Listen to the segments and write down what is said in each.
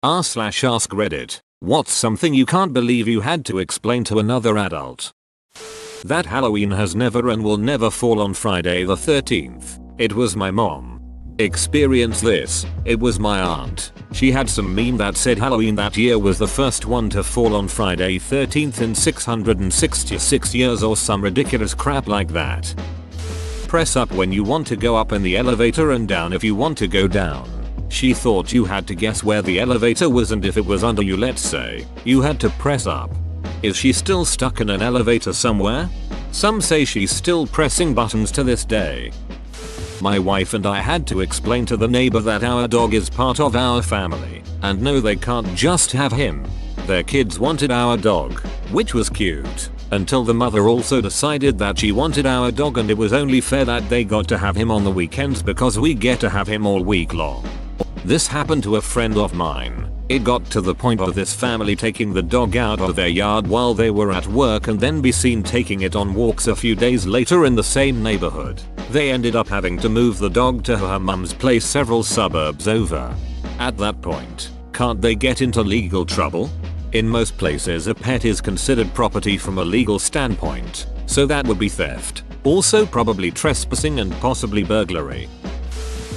r/ask Reddit. What's something you can't believe you had to explain to another adult? That Halloween has never and will never fall on Friday the 13th. It was my mom. Experience this. It was my aunt. She had some meme that said Halloween that year was the first one to fall on Friday 13th in 666 years or some ridiculous crap like that. Press up when you want to go up in the elevator and down if you want to go down. She thought you had to guess where the elevator was, and if it was under you, let's say, you had to press up. Is she still stuck in an elevator somewhere? Some say she's still pressing buttons to this day. My wife and I had to explain to the neighbor that our dog is part of our family, and no, they can't just have him. Their kids wanted our dog, which was cute, until the mother also decided that she wanted our dog and it was only fair that they got to have him on the weekends because we get to have him all week long. This happened to a friend of mine. It got to the point of this family taking the dog out of their yard while they were at work and then be seen taking it on walks a few days later in the same neighborhood. They ended up having to move the dog to her mum's place several suburbs over. At that point, can't they get into legal trouble? In most places, a pet is considered property from a legal standpoint, so that would be theft. Also probably trespassing and possibly burglary.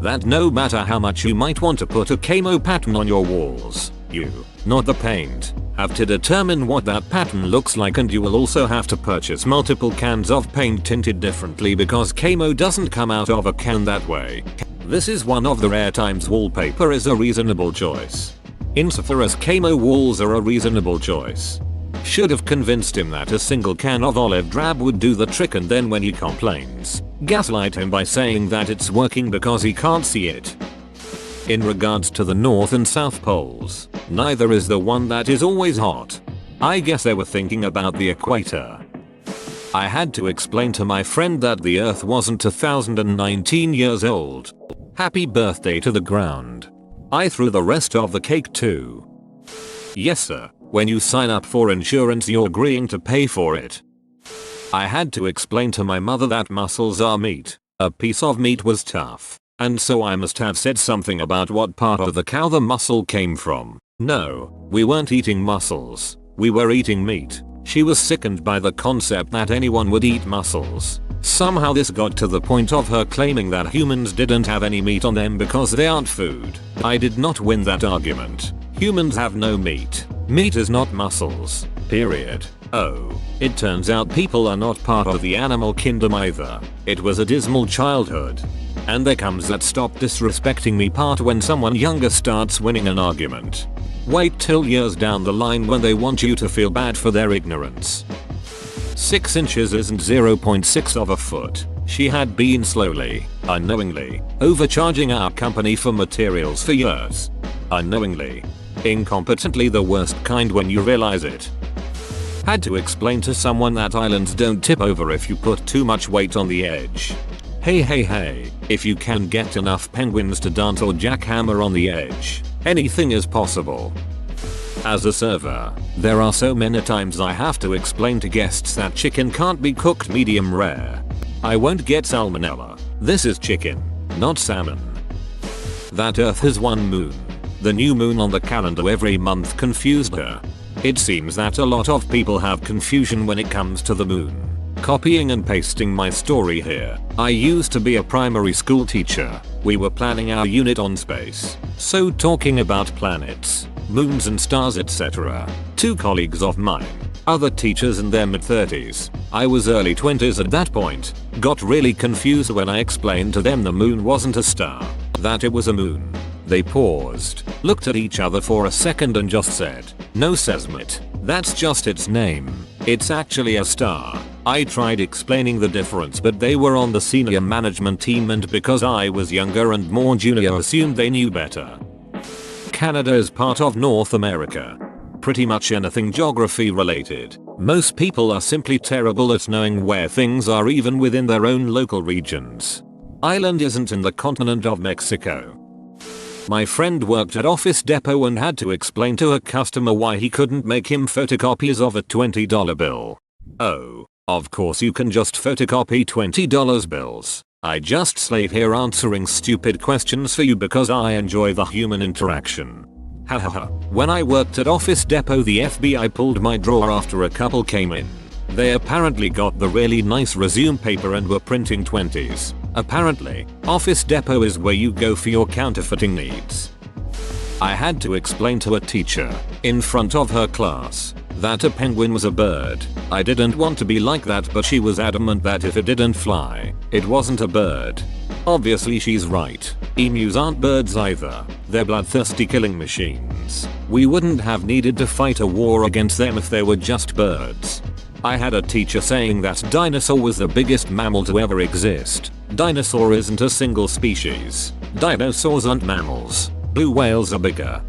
That no matter how much you might want to put a camo pattern on your walls, you, not the paint, have to determine what that pattern looks like, and you will also have to purchase multiple cans of paint tinted differently because camo doesn't come out of a can that way. This is one of the rare times wallpaper is a reasonable choice. Insofar as camo walls are a reasonable choice. Should have convinced him that a single can of olive drab would do the trick, and then when he complains, gaslight him by saying that it's working because he can't see it. In regards to the North and South Poles, neither is the one that is always hot. I guess they were thinking about the equator. I had to explain to my friend that the Earth wasn't 1019 years old. Happy birthday to the ground. I threw the rest of the cake too. Yes sir. When you sign up for insurance, you're agreeing to pay for it. I had to explain to my mother that mussels are meat. A piece of meat was tough, and so I must have said something about what part of the cow the mussel came from. No, we weren't eating mussels. We were eating meat. She was sickened by the concept that anyone would eat mussels. Somehow this got to the point of her claiming that humans didn't have any meat on them because they aren't food. I did not win that argument. Humans have no meat. Meat is not muscles. Period. Oh, it turns out people are not part of the animal kingdom either. It was a dismal childhood. And there comes that stop disrespecting me part when someone younger starts winning an argument. Wait till years down the line when they want you to feel bad for their ignorance. 6 inches isn't 0.6 of a foot. She had been slowly, unknowingly, overcharging our company for materials for years. Unknowingly. Incompetently, the worst kind when you realize it. Had to explain to someone that islands don't tip over if you put too much weight on the edge. Hey, if you can get enough penguins to dance or jackhammer on the edge, anything is possible. As a server, there are so many times I have to explain to guests that chicken can't be cooked medium rare. I won't get salmonella. This is chicken, not salmon. That Earth has one moon. The new moon on the calendar every month confused her. It seems that a lot of people have confusion when it comes to the moon. Copying and pasting my story here. I used to be a primary school teacher. We were planning our unit on space. So talking about planets, moons and stars etc. 2 colleagues of mine, other teachers in their mid-30s, I was early 20s at that point, got really confused when I explained to them the moon wasn't a star, that it was a moon. They paused, looked at each other for a second and just said, "No Sesmet, that's just its name. It's actually a star." I tried explaining the difference, but they were on the senior management team, and because I was younger and more junior, assumed they knew better. Canada is part of North America. Pretty much anything geography related. Most people are simply terrible at knowing where things are even within their own local regions. Island isn't in the continent of Mexico. My friend worked at Office Depot and had to explain to a customer why he couldn't make him photocopies of a $20 bill. Oh, of course you can just photocopy $20 bills. I just slave here answering stupid questions for you because I enjoy the human interaction. Hahaha. When I worked at Office Depot, the FBI pulled my drawer after a couple came in. They apparently got the really nice resume paper and were printing 20s. Apparently, Office Depot is where you go for your counterfeiting needs. I had to explain to a teacher, in front of her class, that a penguin was a bird. I didn't want to be like that, but she was adamant that if it didn't fly, it wasn't a bird. Obviously she's right. Emus aren't birds either. They're bloodthirsty killing machines. We wouldn't have needed to fight a war against them if they were just birds. I had a teacher saying that dinosaur was the biggest mammal to ever exist. Dinosaur isn't a single species. Dinosaurs aren't mammals. Blue whales are bigger.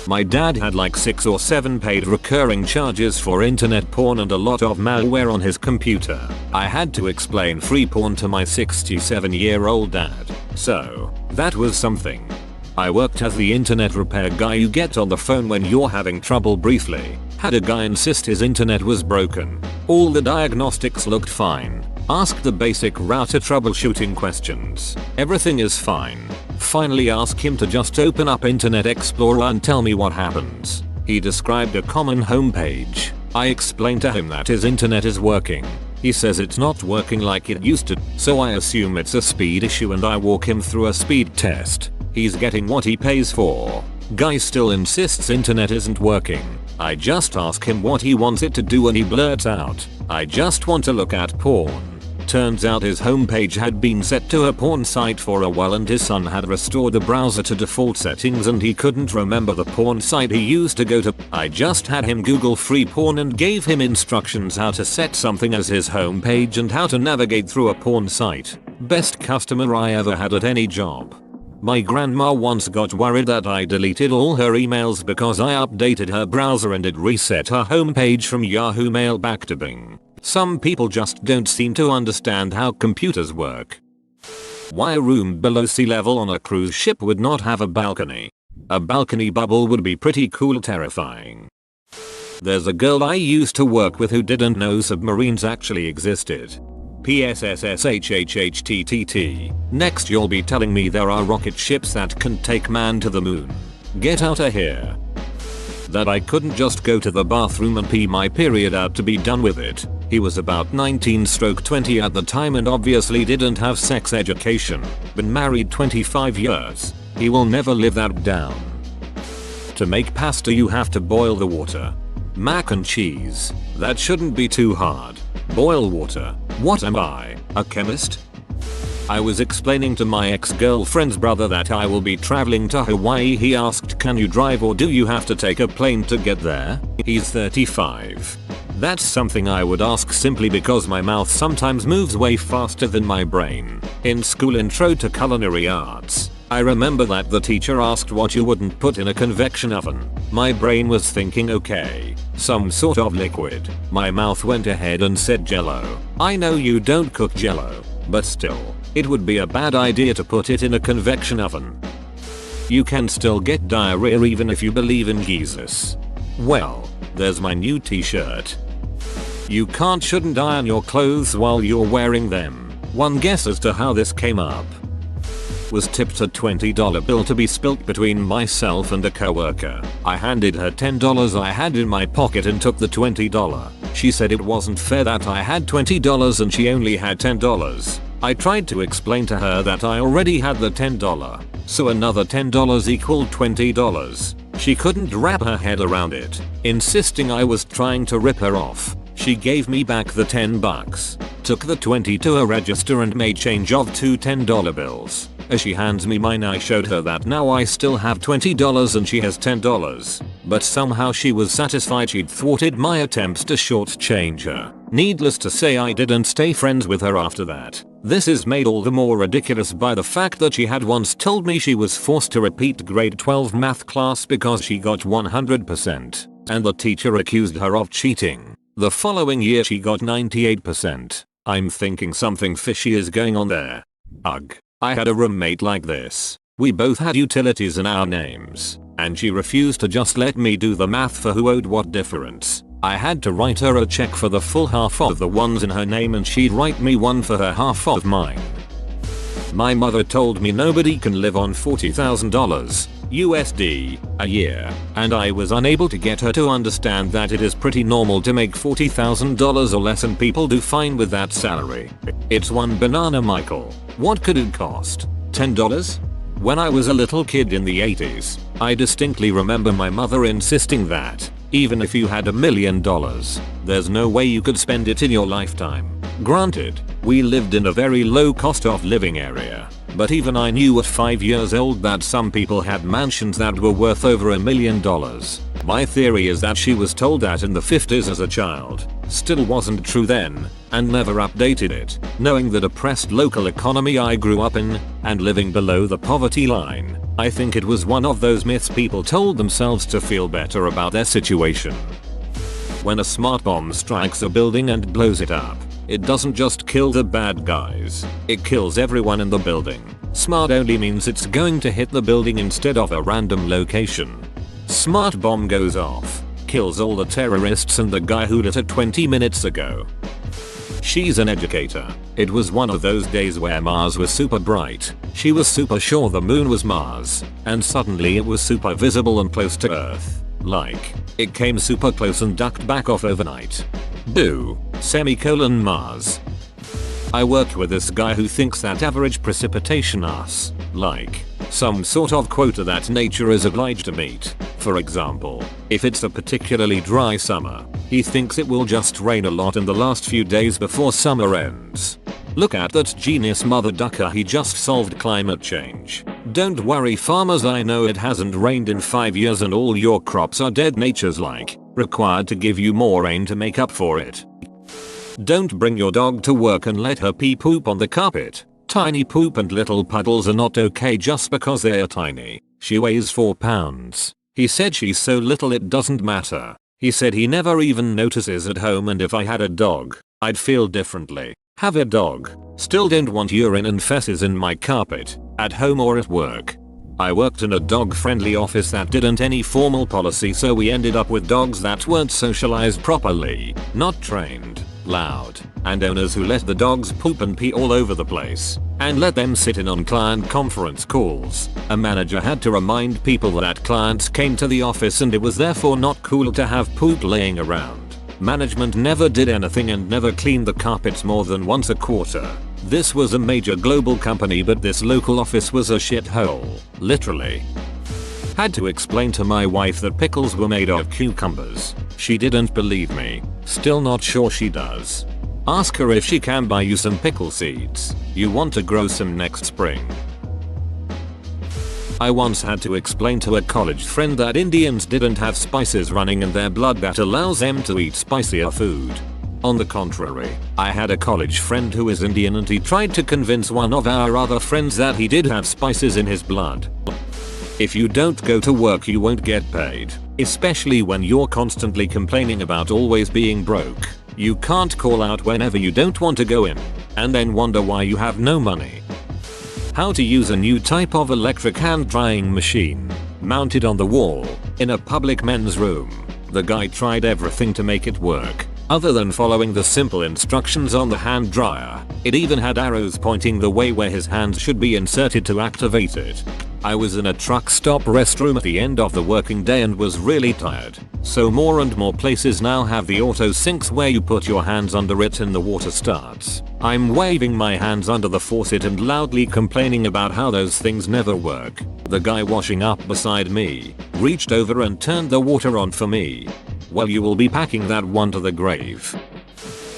My dad had like 6 or 7 paid recurring charges for internet porn and a lot of malware on his computer. I had to explain free porn to my 67-year-old dad. So, that was something. I worked as the internet repair guy you get on the phone when you're having trouble briefly. Had a guy insist his internet was broken. All the diagnostics looked fine. Asked the basic router troubleshooting questions. Everything is fine. Finally ask him to just open up Internet Explorer and tell me what happens. He described a common homepage. I explained to him that his internet is working. He says it's not working like it used to, so I assume it's a speed issue and I walk him through a speed test. He's getting what he pays for. Guy still insists internet isn't working. I just ask him what he wants it to do and he blurts out, "I just want to look at porn." Turns out his homepage had been set to a porn site for a while and his son had restored the browser to default settings and he couldn't remember the porn site he used to go to. I just had him Google free porn and gave him instructions how to set something as his homepage and how to navigate through a porn site. Best customer I ever had at any job. My grandma once got worried that I deleted all her emails because I updated her browser and it reset her homepage from Yahoo Mail back to Bing. Some people just don't seem to understand how computers work. Why a room below sea level on a cruise ship would not have a balcony? A balcony bubble would be pretty cool, terrifying. There's a girl I used to work with who didn't know submarines actually existed. PSSSHHHTTT. Next you'll be telling me there are rocket ships that can take man to the moon. Get outta here. That I couldn't just go to the bathroom and pee my period out to be done with it. He was about 19/20 at the time and obviously didn't have sex education. Been married 25 years. He will never live that down. To make pasta you have to boil the water. Mac and cheese. That shouldn't be too hard. Boil water. What am I, a chemist? I was explaining to my ex-girlfriend's brother that I will be traveling to Hawaii. He asked, "Can you drive or do you have to take a plane to get there?" He's 35. That's something I would ask simply because my mouth sometimes moves way faster than my brain. In school Intro to Culinary Arts, I remember that the teacher asked what you wouldn't put in a convection oven. My brain was thinking, okay, some sort of liquid. My mouth went ahead and said Jello. I know you don't cook Jello, but still, it would be a bad idea to put it in a convection oven. You can still get diarrhea even if you believe in Jesus. Well, there's my new t-shirt. You shouldn't iron your clothes while you're wearing them. One guess as to how this came up. Was tipped a $20 bill to be spilt between myself and a coworker. I handed her $10 I had in my pocket and took the $20. She said it wasn't fair that I had $20 and she only had $10. I tried to explain to her that I already had the $10, so another $10 equaled $20. She couldn't wrap her head around it, insisting I was trying to rip her off. She gave me back the $10, took the 20 to a register and made change of 2 $10 bills. As she hands me mine I showed her that now I still have $20 and she has $10. But somehow she was satisfied she'd thwarted my attempts to shortchange her. Needless to say I didn't stay friends with her after that. This is made all the more ridiculous by the fact that she had once told me she was forced to repeat grade 12 math class because she got 100%, and the teacher accused her of cheating. The following year she got 98%. I'm thinking something fishy is going on there. Ugh. I had a roommate like this. We both had utilities in our names, and she refused to just let me do the math for who owed what difference. I had to write her a check for the full half of the ones in her name and she'd write me one for her half of mine. My mother told me nobody can live on $40,000 USD a year, and I was unable to get her to understand that it is pretty normal to make $40,000 or less and people do fine with that salary. It's one banana, Michael. What could it cost? $10? When I was a little kid in the 80s, I distinctly remember my mother insisting that even if you had $1 million, there's no way you could spend it in your lifetime. Granted, we lived in a very low cost of living area, but even I knew at 5 years old that some people had mansions that were worth over $1 million. My theory is that she was told that in the 50s as a child, still wasn't true then, and never updated it, knowing the depressed local economy I grew up in, and living below the poverty line. I think it was one of those myths people told themselves to feel better about their situation. When a smart bomb strikes a building and blows it up, it doesn't just kill the bad guys, it kills everyone in the building. Smart only means it's going to hit the building instead of a random location. Smart bomb goes off, kills all the terrorists and the guy who lit it 20 minutes ago. She's an educator. It was one of those days where Mars was super bright. She was super sure the moon was Mars, and suddenly it was super visible and close to Earth. Like, it came super close and ducked back off overnight. Mars. I work with this guy who thinks that average precipitation is, like, some sort of quota that nature is obliged to meet. For example, if it's a particularly dry summer, he thinks it will just rain a lot in the last few days before summer ends. Look at that genius mother ducker, he just solved climate change. Don't worry farmers, I know it hasn't rained in 5 years and all your crops are dead. Nature's like, required to give you more rain to make up for it. Don't bring your dog to work and let her pee poop on the carpet. Tiny poop and little puddles are not okay just because they are tiny. She weighs 4 pounds. He said she's so little it doesn't matter. He said he never even notices at home, and if I had a dog, I'd feel differently. Have a dog. Still don't want urine and feces in my carpet, at home or at work. I worked in a dog-friendly office that didn't any formal policy, so we ended up with dogs that weren't socialized properly, not trained, loud, and owners who let the dogs poop and pee all over the place, and let them sit in on client conference calls. A manager had to remind people that clients came to the office and it was therefore not cool to have poop laying around. Management never did anything and never cleaned the carpets more than once a quarter. This was a major global company, but this local office was a shithole, literally. Had to explain to my wife that pickles were made of cucumbers. She didn't believe me. Still not sure she does. Ask her if she can buy you some pickle seeds. You want to grow some next spring. I once had to explain to a college friend that Indians didn't have spices running in their blood that allows them to eat spicier food. On the contrary, I had a college friend who is Indian and he tried to convince one of our other friends that he did have spices in his blood. If you don't go to work you won't get paid, especially when you're constantly complaining about always being broke. You can't call out whenever you don't want to go in, and then wonder why you have no money. How to use a new type of electric hand drying machine, mounted on the wall, in a public men's room. The guy tried everything to make it work, other than following the simple instructions on the hand dryer. It even had arrows pointing the way where his hands should be inserted to activate it. I was in a truck stop restroom at the end of the working day and was really tired, so more and more places now have the auto sinks where you put your hands under it and the water starts. I'm waving my hands under the faucet and loudly complaining about how those things never work. The guy washing up beside me reached over and turned the water on for me. Well, you will be packing that one to the grave.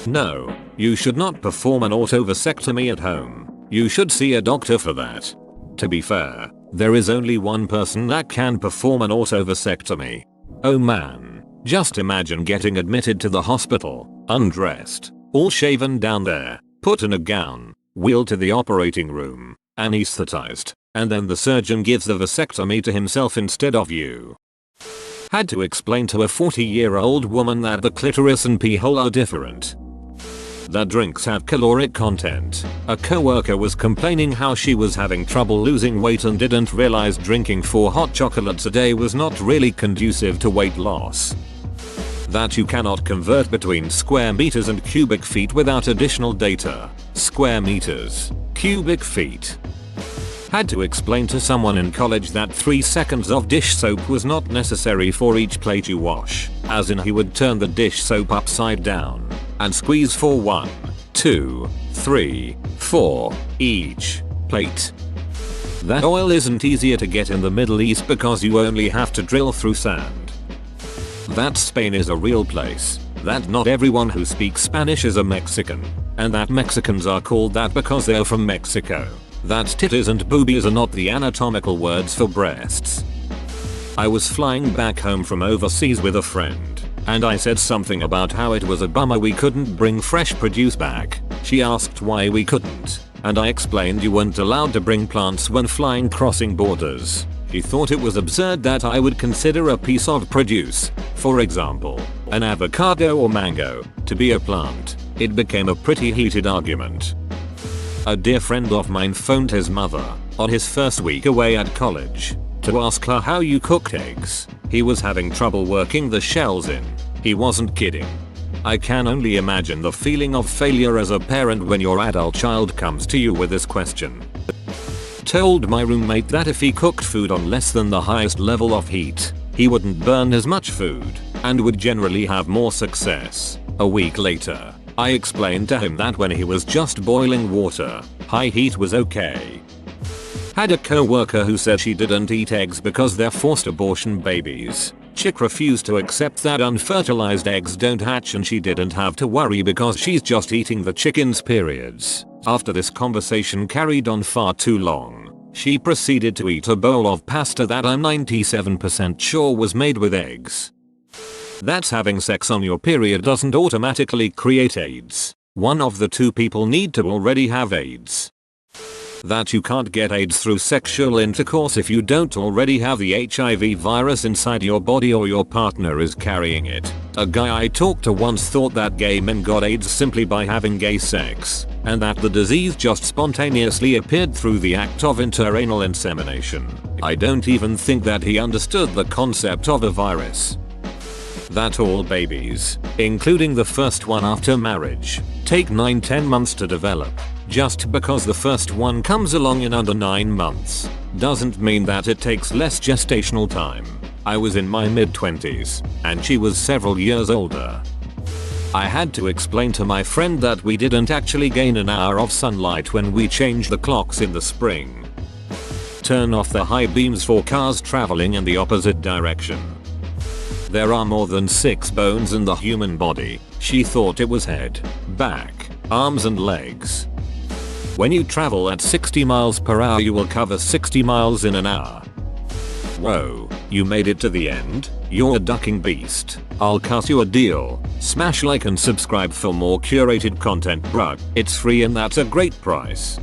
No, you should not perform an auto vasectomy at home. You should see a doctor for that. To be fair, there is only one person that can perform an auto vasectomy. Oh man, just imagine getting admitted to the hospital, undressed, all shaven down there, put in a gown, wheeled to the operating room, anesthetized, and then the surgeon gives the vasectomy to himself instead of you. Had to explain to a 40-year-old woman that the clitoris and pee hole are different. That drinks have caloric content. A coworker was complaining how she was having trouble losing weight and didn't realize drinking 4 hot chocolates a day was not really conducive to weight loss. That you cannot convert between square meters and cubic feet without additional data. Square meters. Cubic feet. Had to explain to someone in college that 3 seconds of dish soap was not necessary for each plate you wash, as in he would turn the dish soap upside down and squeeze for 1, 2, 3, 4 each plate. That oil isn't easier to get in the Middle East because you only have to drill through sand. That Spain is a real place, that not everyone who speaks Spanish is a Mexican, and that Mexicans are called that because they're from Mexico. That titties and boobies are not the anatomical words for breasts. I was flying back home from overseas with a friend, and I said something about how it was a bummer we couldn't bring fresh produce back. She asked why we couldn't, and I explained you weren't allowed to bring plants when flying crossing borders. She thought it was absurd that I would consider a piece of produce, for example, an avocado or mango, to be a plant. It became a pretty heated argument. A dear friend of mine phoned his mother, on his first week away at college, to ask her how you cooked eggs. He was having trouble working the shells in. He wasn't kidding. I can only imagine the feeling of failure as a parent when your adult child comes to you with this question. Told my roommate that if he cooked food on less than the highest level of heat, he wouldn't burn as much food, and would generally have more success. A week later, I explained to him that when he was just boiling water, high heat was okay. Had a co-worker who said she didn't eat eggs because they're forced abortion babies. Chick refused to accept that unfertilized eggs don't hatch and she didn't have to worry because she's just eating the chicken's periods. After this conversation carried on far too long, she proceeded to eat a bowl of pasta that I'm 97% sure was made with eggs. That's having sex on your period doesn't automatically create AIDS. One of the two people need to already have AIDS. That you can't get AIDS through sexual intercourse if you don't already have the HIV virus inside your body or your partner is carrying it. A guy I talked to once thought that gay men got AIDS simply by having gay sex, and that the disease just spontaneously appeared through the act of interanal insemination. I don't even think that he understood the concept of a virus. That all babies, including the first one after marriage, take 9-10 months to develop. Just because the first one comes along in under 9 months, doesn't mean that it takes less gestational time. I was in my mid-20s, and she was several years older. I had to explain to my friend that we didn't actually gain an hour of sunlight when we changed the clocks in the spring. Turn off the high beams for cars traveling in the opposite direction. There are more than 6 bones in the human body. She thought it was head, back, arms and legs. When you travel at 60 miles per hour you will cover 60 miles in an hour. Whoa, you made it to the end? You're a ducking beast. I'll cut you a deal. Smash like and subscribe for more curated content, bruh. It's free and that's a great price.